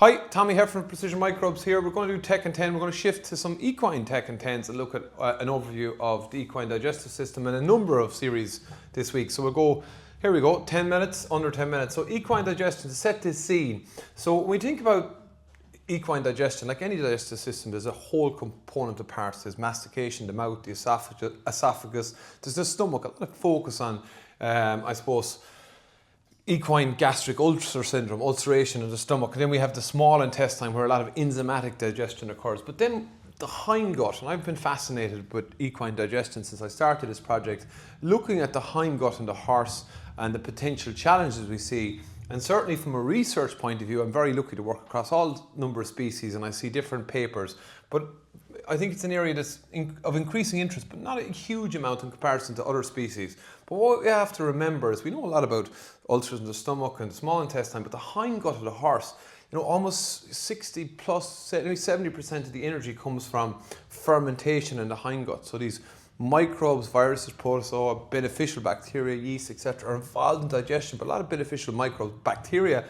Hi, Tommy Heffernan, Precision Microbes here. We're going to do Tech in 10. We're going to shift to some equine Tech in 10s and look at an overview of the equine digestive system and a number of series this week. So we'll go, here we go, 10 minutes, under 10 minutes. So equine digestion, to set this scene. So when we think about equine digestion, like any digestive system, there's a whole component of parts. There's mastication, the mouth, the esophagus, there's the stomach. A lot of focus on, I suppose, equine gastric ulcer syndrome, ulceration of the stomach. And then we have the small intestine where a lot of enzymatic digestion occurs. But then the hindgut, and I've been fascinated with equine digestion since I started this project, looking at the hindgut in the horse and the potential challenges we see. And certainly from a research point of view, I'm very lucky to work across all number of species and I see different papers. But I think it's an area that's of increasing interest, but not a huge amount in comparison to other species. But what we have to remember is we know a lot about ulcers in the stomach and the small intestine, but the hindgut of the horse, almost 60 plus, 70% of the energy comes from fermentation in the hindgut. So these microbes, viruses, protozoa, beneficial bacteria, yeast, etc. are involved in digestion, but a lot of beneficial microbes, bacteria,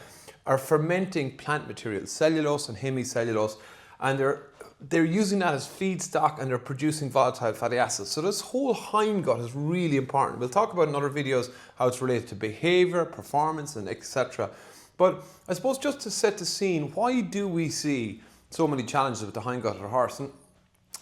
are fermenting plant material, cellulose and hemicellulose, and they're using that as feedstock and they're producing volatile fatty acids. So this whole hindgut is really important. We'll talk about in other videos how it's related to behaviour, performance, and etc. But I suppose just to set the scene, why do we see so many challenges with the hindgut of the horse? And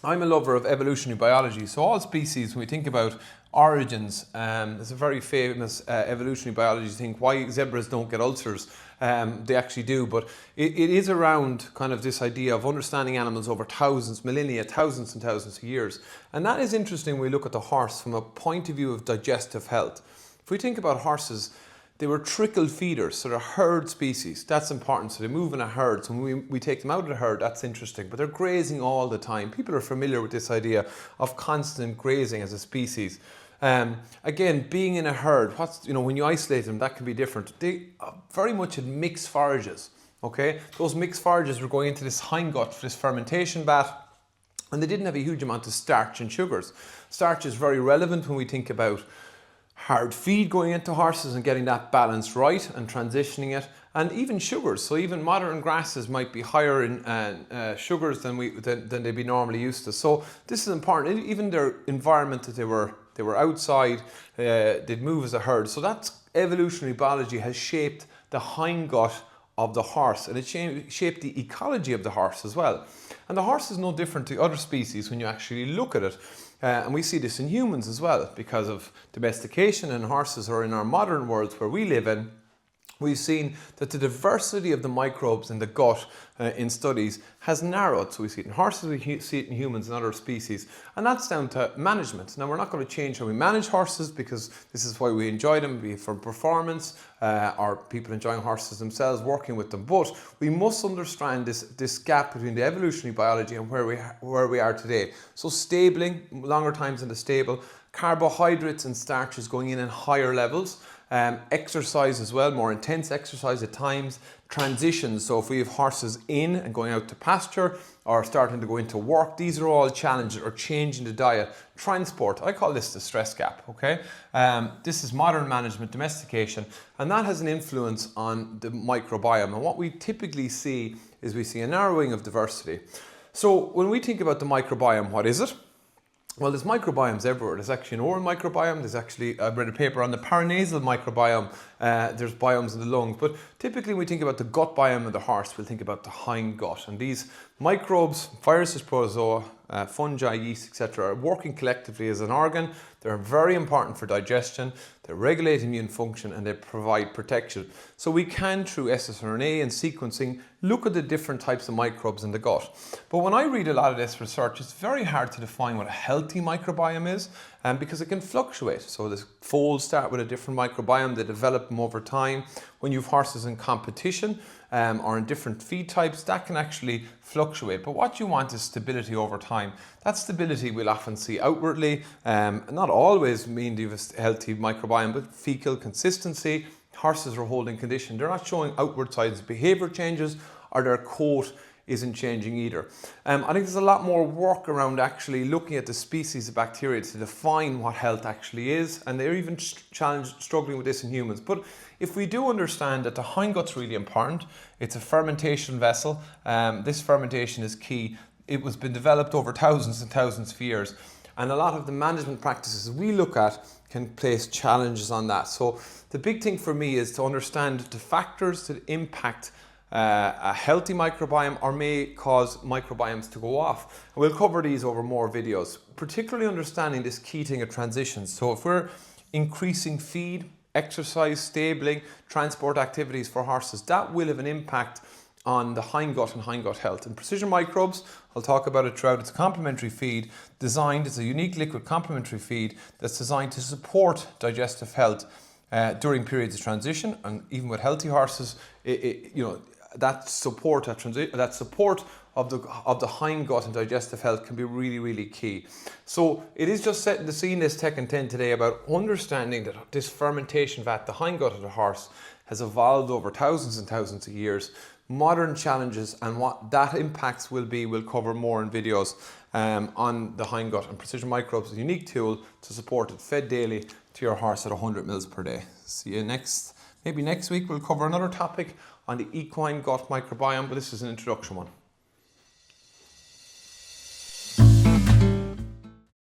I'm a lover of evolutionary biology, so all species, when we think about origins, there's a very famous evolutionary biology thing, why zebras don't get ulcers. They actually do, but it is around kind of this idea of understanding animals over thousands, millennia, thousands and thousands of years. And that is interesting when we look at the horse from a point of view of digestive health. If we think about horses, they were trickle feeders, so they're herd species. That's important. So they move in a herd. So when we take them out of the herd, that's interesting. But they're grazing all the time. People are familiar with this idea of constant grazing as a species. Again, being in a herd, when you isolate them, that can be different. They very much had mixed forages. Okay, those mixed forages were going into this hindgut, this fermentation vat, and they didn't have a huge amount of starch and sugars. Starch is very relevant when we think about hard feed going into horses and getting that balance right and transitioning it, and even sugars. So even modern grasses might be higher in sugars than they'd be normally used to. So this is important. Even their environment that they were outside, they'd move as a herd. So that's evolutionary biology has shaped the hindgut of the horse, and it shaped the ecology of the horse as well. And the horse is no different to other species when you actually look at it. And we see this in humans as well because of domestication, and horses are in our modern world where we live in. We've seen that the diversity of the microbes in the gut in studies has narrowed. So we see it in horses, we see it in humans and other species. And that's down to management. Now, we're not going to change how we manage horses because this is why we enjoy them, be it for performance or people enjoying horses themselves, working with them. But we must understand this gap between the evolutionary biology and where we are today. So stabling, longer times in the stable, carbohydrates and starches going in higher levels. Exercise as well, more intense exercise at times, transitions. So if we have horses in and going out to pasture or starting to go into work, these are all challenges, or changing the diet. Transport, I call this the stress gap, okay? This is modern management, domestication, and that has an influence on the microbiome. And what we typically see is we see a narrowing of diversity. So when we think about the microbiome, what is it? Well, there's microbiomes everywhere. There's actually an oral microbiome. There's actually, I read a paper on the paranasal microbiome. There's biomes in the lungs. But typically when we think about the gut biome of the horse, we'll think about the hindgut. And these microbes, viruses, protozoa, fungi, yeast, etc. are working collectively as an organ. They're very important for digestion. They regulate immune function and they provide protection. So we can, through ssRNA and sequencing, look at the different types of microbes in the gut. But when I read a lot of this research, it's very hard to define what a healthy microbiome is, because it can fluctuate. So the foals start with a different microbiome, they develop them over time. When you have horses in competition or in different feed types, that can actually fluctuate. But what you want is stability over time. That stability we'll often see outwardly, not always mean you have a healthy microbiome, but fecal consistency. Horses are holding condition. They're not showing outward signs of behaviour changes, or their coat isn't changing either. I think there's a lot more work around actually looking at the species of bacteria to define what health actually is, and they're even struggling with this in humans. But if we do understand that the hindgut's really important, it's a fermentation vessel. This fermentation is key. It was been developed over thousands and thousands of years, and a lot of the management practices we look at can place challenges on that. So the big thing for me is to understand the factors that impact a healthy microbiome or may cause microbiomes to go off. And we'll cover these over more videos, particularly understanding this key thing of transitions. So if we're increasing feed, exercise, stabling, transport activities for horses, that will have an impact on the hindgut and hindgut health. And Precision Microbes, I'll talk about it throughout, it's a complementary feed designed, it's a unique liquid complementary feed that's designed to support digestive health during periods of transition, and even with healthy horses, that support of the hindgut and digestive health can be really, really key. So it is just setting the scene, this Tech in 10 today, about understanding that this fermentation vat, the hindgut of the horse, has evolved over thousands and thousands of years. Modern challenges and what that impacts will be, we'll cover more in videos on the hindgut. And Precision Microbes is a unique tool to support it, fed daily to your horse at 100 mils per day. See you maybe next week we'll cover another topic on the equine gut microbiome, but this is an introduction one.